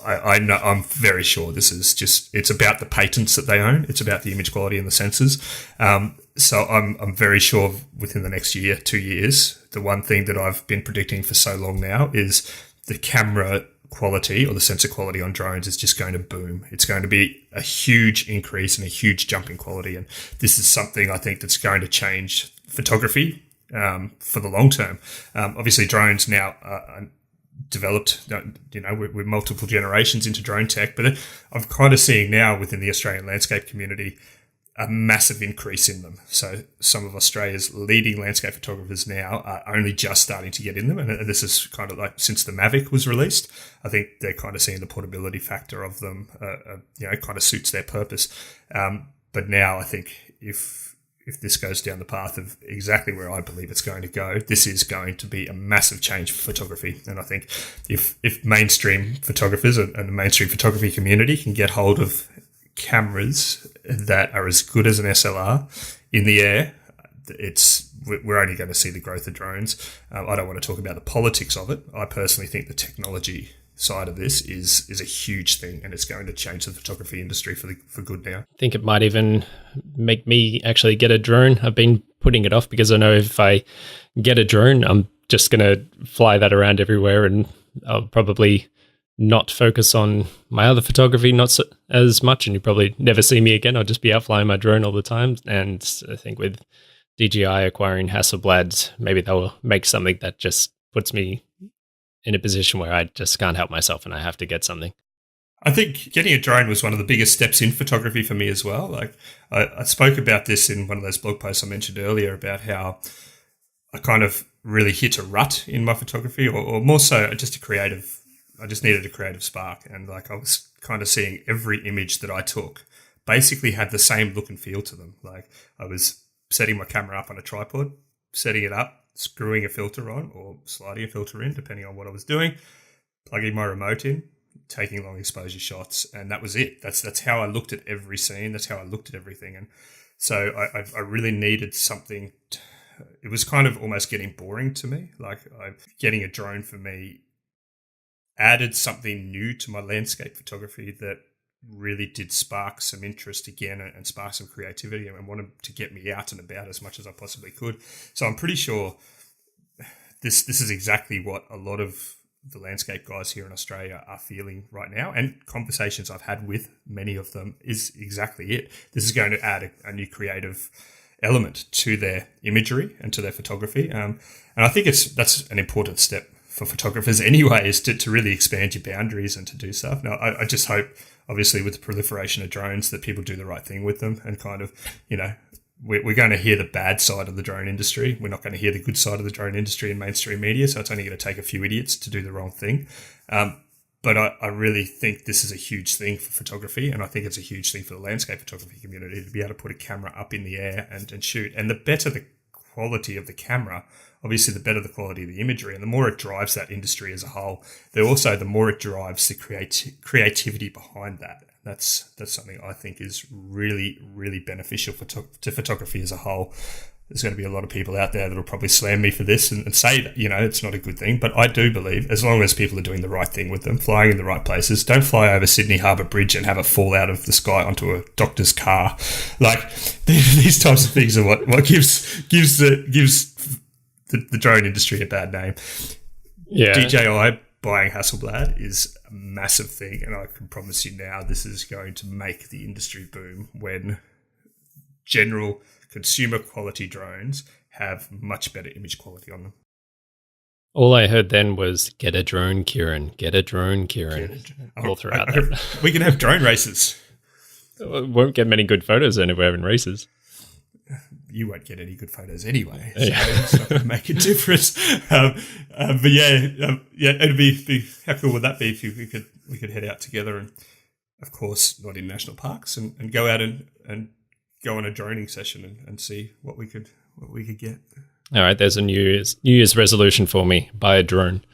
I know, I'm very sure this is it's about the patents that they own. It's about the image quality and the sensors. So I'm very sure within the next year, 2 years, the one thing that I've been predicting for so long now is the camera quality or the sensor quality on drones is just going to boom. It's going to be a huge increase and a huge jump in quality. And this is something I think that's going to change photography for the long term. Obviously, drones now are developed, we're multiple generations into drone tech, but I'm kind of seeing now within the Australian landscape community a massive increase in them. So some of Australia's leading landscape photographers now are only just starting to get in them. And this is kind of like since the Mavic was released, I think they're kind of seeing the portability factor of them, kind of suits their purpose. But now I think if this goes down the path of exactly where I believe it's going to go, this is going to be a massive change for photography. And I think if mainstream photographers and the mainstream photography community can get hold of cameras that are as good as an SLR in the air, we're only going to see the growth of drones. I don't want to talk about the politics of it. I personally think the technology side of this is a huge thing, and it's going to change the photography industry for good now. I think it might even make me actually get a drone. I've been putting it off because I know if I get a drone, I'm just going to fly that around everywhere, and I'll probably not focus on my other photography as much, and you probably never see me again. I'll just be out flying my drone all the time. And I think with DJI acquiring Hasselblad, maybe they'll make something that just puts me in a position where I just can't help myself and I have to get something. I think getting a drone was one of the biggest steps in photography for me as well. Like I spoke about this in one of those blog posts I mentioned earlier about how I kind of really hit a rut in my photography, or more so just I just needed a creative spark. And like I was kind of seeing every image that I took basically had the same look and feel to them. Like I was setting my camera up on a tripod, setting it up, screwing a filter on or sliding a filter in, depending on what I was doing, plugging my remote in, taking long exposure shots, and that was it. That's how I looked at every scene. That's how I looked at everything. And so I really needed something. It was kind of almost getting boring to me. Like getting a drone for me added something new to my landscape photography that really did spark some interest again and spark some creativity, and wanted to get me out and about as much as I possibly could. So I'm pretty sure this is exactly what a lot of the landscape guys here in Australia are feeling right now, and conversations I've had with many of them is exactly it. This is going to add a new creative element to their imagery and to their photography, and I think that's an important step for photographers anyway, is to really expand your boundaries and to do stuff. Now, I just hope, obviously, with the proliferation of drones, that people do the right thing with them and kind of, we're going to hear the bad side of the drone industry. We're not going to hear the good side of the drone industry in mainstream media, so it's only going to take a few idiots to do the wrong thing. But I really think this is a huge thing for photography, and I think it's a huge thing for the landscape photography community to be able to put a camera up in the air and shoot. And the better the quality of the camera, obviously the better the quality of the imagery, and the more it drives that industry as a whole. The more it drives the creativity behind that. That's something I think is really, really beneficial to photography as a whole. There's going to be a lot of people out there that will probably slam me for this and say that, it's not a good thing. But I do believe, as long as people are doing the right thing with them, flying in the right places, don't fly over Sydney Harbour Bridge and have it fall out of the sky onto a doctor's car. Like, these types of things are what gives the drone industry a bad name. Yeah. DJI buying Hasselblad is a massive thing, and I can promise you now this is going to make the industry boom when general consumer quality drones have much better image quality on them. All I heard then was, get a drone, Kieran. Get a drone, Kieran. All throughout that. We can have drone races. Won't get many good photos anywhere in races. You won't get any good photos anyway, so it's not going to make a difference. But it'd be how cool would that be if we could head out together and, of course, not in national parks and go out and go on a droning session and see what we could get. All right, there's a New Year's resolution for me: buy a drone.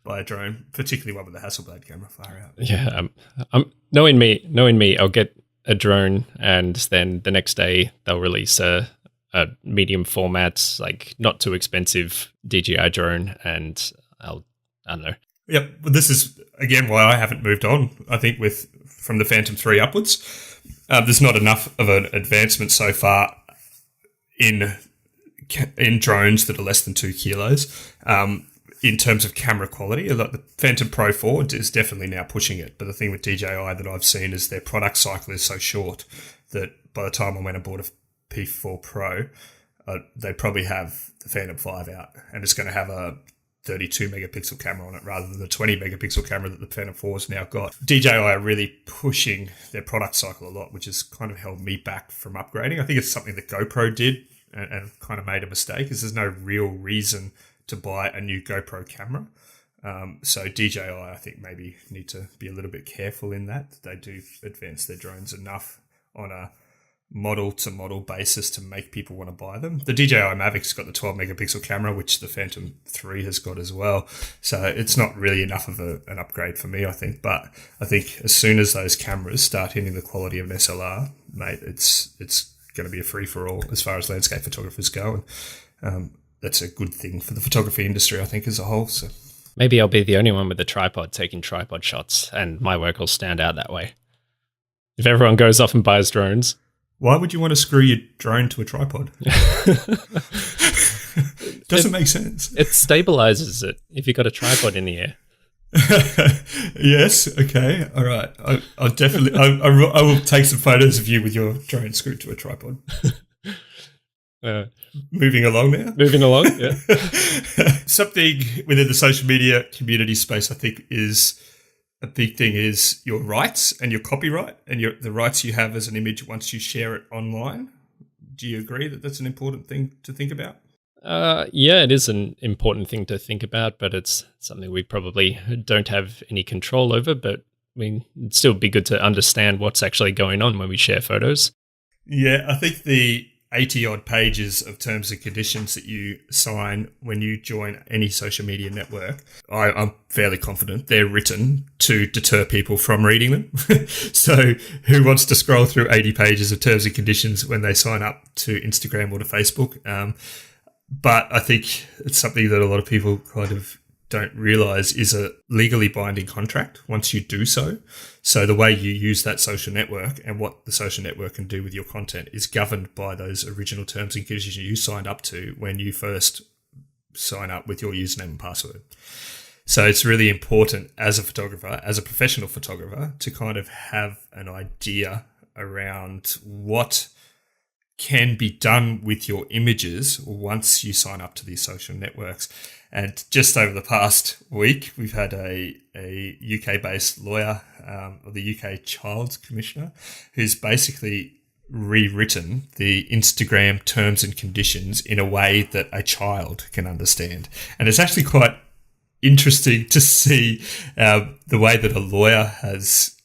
Buy a drone, particularly one with a Hasselblad camera. Far out. Yeah, knowing me, I'll get a drone, and then the next day they'll release a medium format, like not too expensive DJI drone, and I don't know. Yep, well, this is again why I haven't moved on. I think from the Phantom 3 upwards, there's not enough of an advancement so far in drones that are less than 2 kilos. In terms of camera quality, the Phantom Pro 4 is definitely now pushing it. But the thing with DJI that I've seen is their product cycle is so short that by the time I went and bought a P4 Pro, they probably have the Phantom 5 out, and it's going to have a 32 megapixel camera on it rather than the 20 megapixel camera that the Phantom 4 has now got. DJI are really pushing their product cycle a lot, which has kind of held me back from upgrading. I think it's something that GoPro did and kind of made a mistake, because there's no real reason to buy a new GoPro camera. So DJI, I think, maybe need to be a little bit careful in that. They do advance their drones enough on a model-to-model basis to make people want to buy them. The DJI Mavic's got the 12 megapixel camera, which the Phantom 3 has got as well. So it's not really enough of an upgrade for me, I think. But I think as soon as those cameras start hitting the quality of an SLR, mate, it's going to be a free-for-all as far as landscape photographers go. And that's a good thing for the photography industry, I think, as a whole. So maybe I'll be the only one with a tripod taking tripod shots, and my work will stand out that way. If everyone goes off and buys drones. Why would you want to screw your drone to a tripod? Doesn't make sense. It stabilizes it if you've got a tripod in the air. Yes. Okay. All right. I'll definitely. I will take some photos of you with your drone screwed to a tripod. Moving along now. Yeah. Something within the social media community space, I think, is a big thing is your rights and your copyright and the rights you have as an image once you share it online. Do you agree that that's an important thing to think about? Yeah, it is an important thing to think about, but it's something we probably don't have any control over. But I mean, it'd still be good to understand what's actually going on when we share photos. Yeah, I think the 80-odd pages of terms and conditions that you sign when you join any social media network, I'm fairly confident they're written to deter people from reading them. So who wants to scroll through 80 pages of terms and conditions when they sign up to Instagram or to Facebook? But I think it's something that a lot of people kind of don't realize is a legally binding contract once you do so. So the way you use that social network and what the social network can do with your content is governed by those original terms and conditions you signed up to when you first sign up with your username and password. So it's really important as a photographer, as a professional photographer, to kind of have an idea around what can be done with your images once you sign up to these social networks. And just over the past week, we've had a UK-based lawyer, or the UK Child Commissioner, who's basically rewritten the Instagram terms and conditions in a way that a child can understand. And it's actually quite interesting to see the way that a lawyer has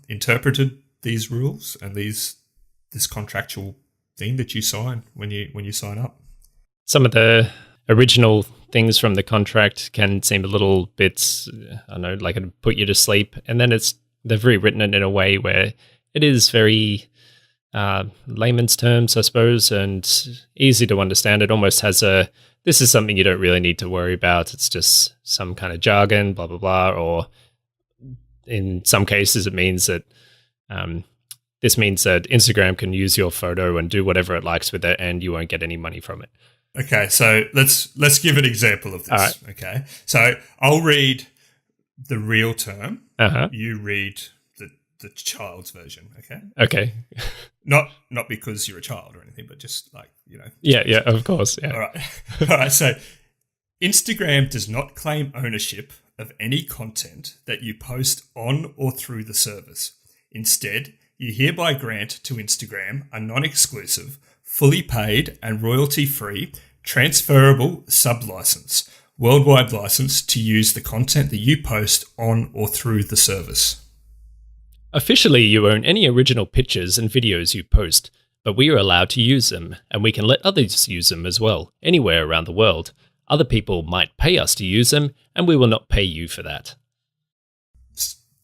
interpreted these rules and this contractual thing that you sign when you sign up. Some of the original things from the contract can seem a little bit, I don't know, like it'd put you to sleep. And then they've rewritten it in a way where it is very layman's terms, I suppose, and easy to understand. It almost has this is something you don't really need to worry about. It's just some kind of jargon, blah, blah, blah. Or in some cases, it means that this means that Instagram can use your photo and do whatever it likes with it, and you won't get any money from it. Okay, so let's give an example of this. All right. Okay, so I'll read the real term. Uh-huh. You read the child's version. Okay. Okay. Not because you're a child or anything, but just like, Yeah, of course. Yeah. All right. All right. So Instagram does not claim ownership of any content that you post on or through the service. Instead, you hereby grant to Instagram a non-exclusive, fully paid and royalty-free, transferable sub-license, worldwide license to use the content that you post on or through the service. Officially, you own any original pictures and videos you post, but we are allowed to use them, and we can let others use them as well, anywhere around the world. Other people might pay us to use them, and we will not pay you for that.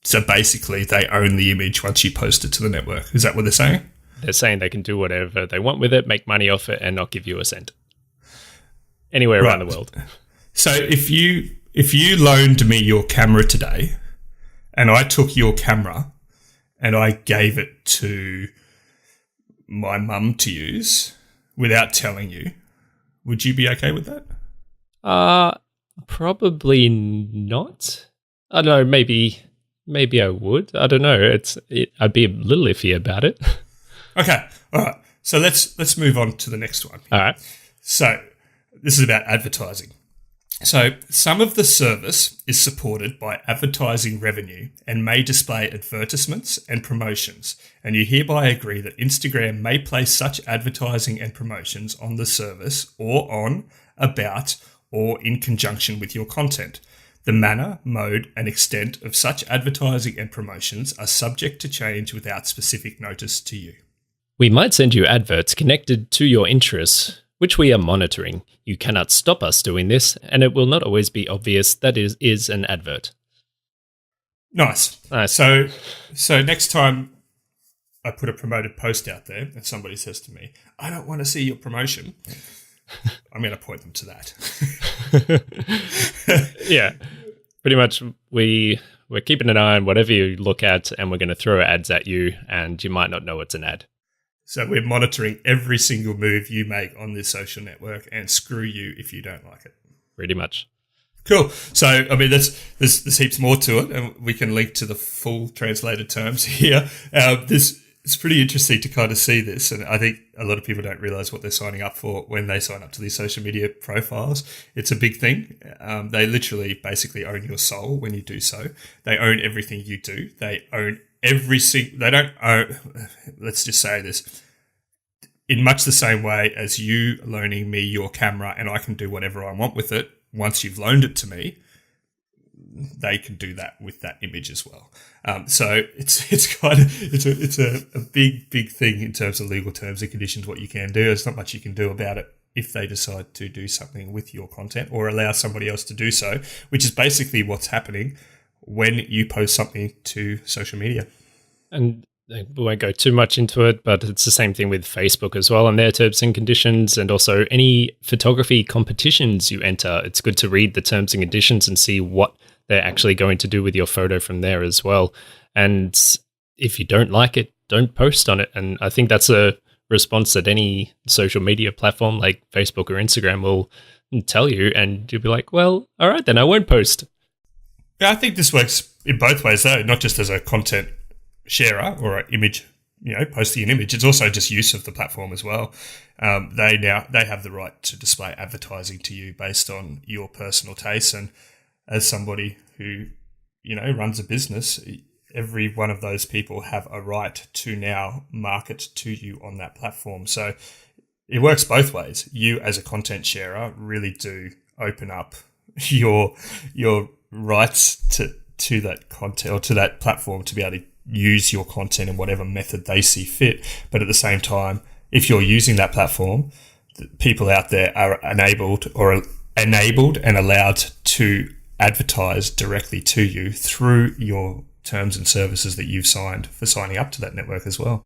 So basically, they own the image once you post it to the network. Is that what they're saying? They're saying they can do whatever they want with it, make money off it, and not give you a cent. Anywhere around the world. So if you loaned me your camera today, and I took your camera and I gave it to my mum to use without telling you, would you be okay with that? Probably not. I don't know, maybe I would. I don't know. I'd be a little iffy about it. Okay. All right. So let's move on to the next one. All right. So this is about advertising. So some of the service is supported by advertising revenue and may display advertisements and promotions, and you hereby agree that Instagram may place such advertising and promotions on the service or on, about, or in conjunction with your content. The manner, mode, and extent of such advertising and promotions are subject to change without specific notice to you. We might send you adverts connected to your interests, which we are monitoring. You cannot stop us doing this, and it will not always be obvious that it is an advert. Nice. So next time I put a promoted post out there and somebody says to me, I don't want to see your promotion, I'm going to point them to that. Yeah. Pretty much we're keeping an eye on whatever you look at, and we're going to throw ads at you, and you might not know it's an ad. So we're monitoring every single move you make on this social network, and screw you if you don't like it. Pretty much. Cool. So, I mean, there's heaps more to it, and we can link to the full translated terms here. It's pretty interesting to kind of see this, and I think a lot of people don't realize what they're signing up for when they sign up to these social media profiles. It's a big thing. They literally basically own your soul when you do so. They own everything you do. They own they don't own, let's just say this, in much the same way as you loaning me your camera and I can do whatever I want with it, once you've loaned it to me, they can do that with that image as well. So it's a big thing in terms of legal terms and conditions, what you can do. There's not much you can do about it if they decide to do something with your content or allow somebody else to do so, which is basically what's happening when you post something to social media. And we won't go too much into it, but it's the same thing with Facebook as well and their terms and conditions, and also any photography competitions you enter. It's good to read the terms and conditions and see what they're actually going to do with your photo from there as well. And if you don't like it, don't post on it. And I think that's a response that any social media platform like Facebook or Instagram will tell you, and you'll be like, well, all right, then I won't post. Yeah, I think this works in both ways, though, not just as a content sharer or an image, posting an image. It's also just use of the platform as well. They have the right to display advertising to you based on your personal tastes. And as somebody who, runs a business, every one of those people have a right to now market to you on that platform. So it works both ways. You as a content sharer really do open up your rights to that content or to that platform to be able to use your content in whatever method they see fit. But at the same time, if you're using that platform, people out there are enabled and allowed to advertise directly to you through your terms and services that you've signed for signing up to that network as well.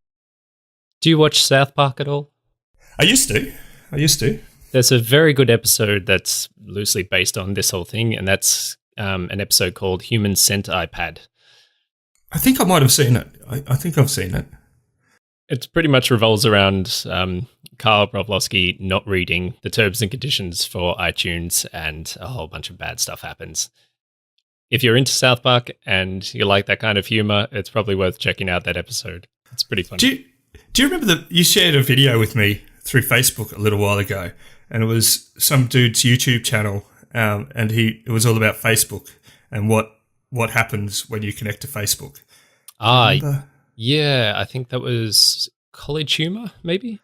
Do you watch South Park at all? I used to. There's a very good episode that's loosely based on this whole thing, and that's an episode called Human Sent iPad. I think I might have seen it. I think I've seen it. It pretty much revolves around Carl Broflovsky not reading the terms and conditions for iTunes, and a whole bunch of bad stuff happens. if you're into South Park and you like that kind of humor, it's probably worth checking out that episode. It's pretty funny. Do you remember that you shared a video with me through Facebook a little while ago, and it was some dude's YouTube channel, and it was all about Facebook and what happens when you connect to Facebook. Yeah, I think that was College Humor, maybe.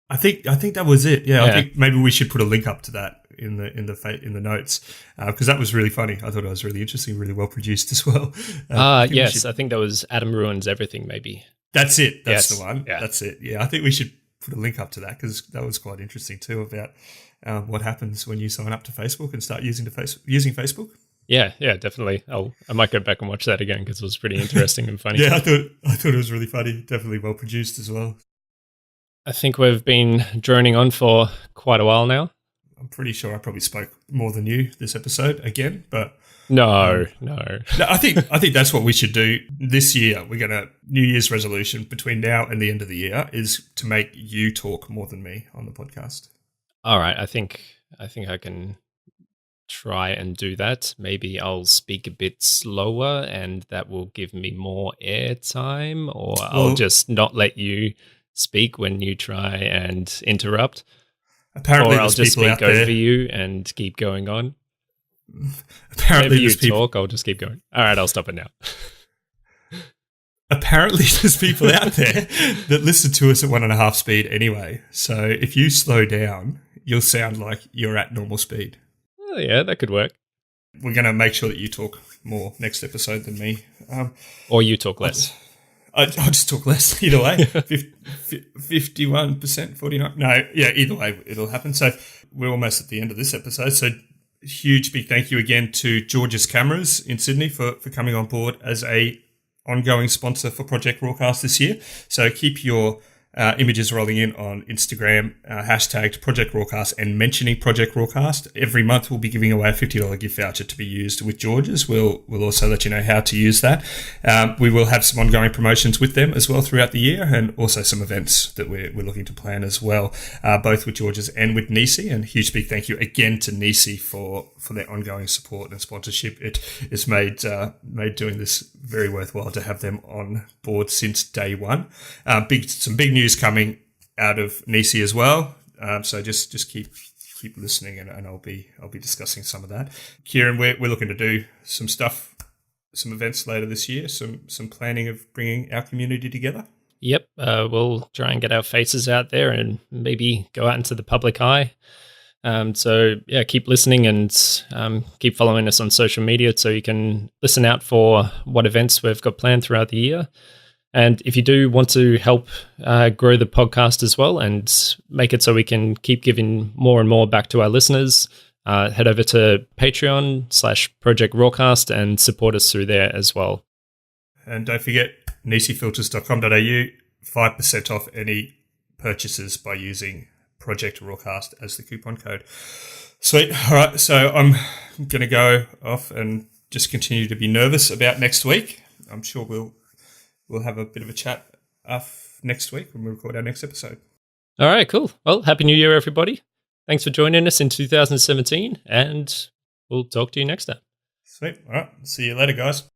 I think that was it. Yeah, I think maybe we should put a link up to that in the notes, because that was really funny. I thought it was really interesting, really well produced as well. I think that was Adam Ruins Everything, maybe. That's it. That's the one. Yeah. That's it. Yeah, I think we should put a link up to that, because that was quite interesting too, about what happens when you sign up to Facebook and start using Facebook. Yeah, definitely. I might go back and watch that again, because it was pretty interesting and funny. Yeah, I thought it was really funny. Definitely well produced as well. I think we've been droning on for quite a while now. I'm pretty sure I probably spoke more than you this episode again, but no. I think that's what we should do this year. We're gonna New Year's resolution between now and the end of the year is to make you talk more than me on the podcast. All right, I think I can try and do that. Maybe I'll speak a bit slower, and that will give me more airtime, or I'll just not let you speak when you try and interrupt. Apparently, or I'll just speak over you and keep going on. Apparently, if you talk, I'll just keep going. All right, I'll stop it now. Apparently, there's people out there that listen to us at 1.5 speed anyway. So if you slow down, you'll sound like you're at normal speed. Oh, yeah, that could work. We're going to make sure that you talk more next episode than me. Or you talk less. I'll just talk less, either way. 51%, 49. No, yeah, either way, it'll happen. So we're almost at the end of this episode. So huge big thank you again to George's Cameras in Sydney for coming on board as a ongoing sponsor for Project RAWcast this year. So keep your images rolling in on Instagram, hashtagged Project RAWcast, and mentioning Project RAWcast. Every month we'll be giving away a $50 gift voucher to be used with George's. We'll also let you know how to use that. We will have some ongoing promotions with them as well throughout the year, and also some events that we're looking to plan as well, both with George's and with Nisi. And huge big thank you again to Nisi for their ongoing support and sponsorship. It has made doing this very worthwhile to have them on board since day one. Some big news coming out of Nisi as well. So just keep listening, and I'll be discussing some of that. Kieran, we're looking to do some stuff, some events later this year, some planning of bringing our community together. Yep, we'll try and get our faces out there and maybe go out into the public eye. So yeah, keep listening and keep following us on social media so you can listen out for what events we've got planned throughout the year. And if you do want to help grow the podcast as well and make it so we can keep giving more and more back to our listeners, head over to Patreon/Project RAWcast and support us through there as well. And don't forget, nisifilters.com.au, 5% off any purchases by using Project RAWcast as the coupon code. Sweet. All right. So I'm going to go off and just continue to be nervous about next week. I'm sure we'll have a bit of a chat next week when we record our next episode. All right, cool. Well, Happy New Year, everybody. Thanks for joining us in 2017, and we'll talk to you next time. Sweet. All right. See you later, guys.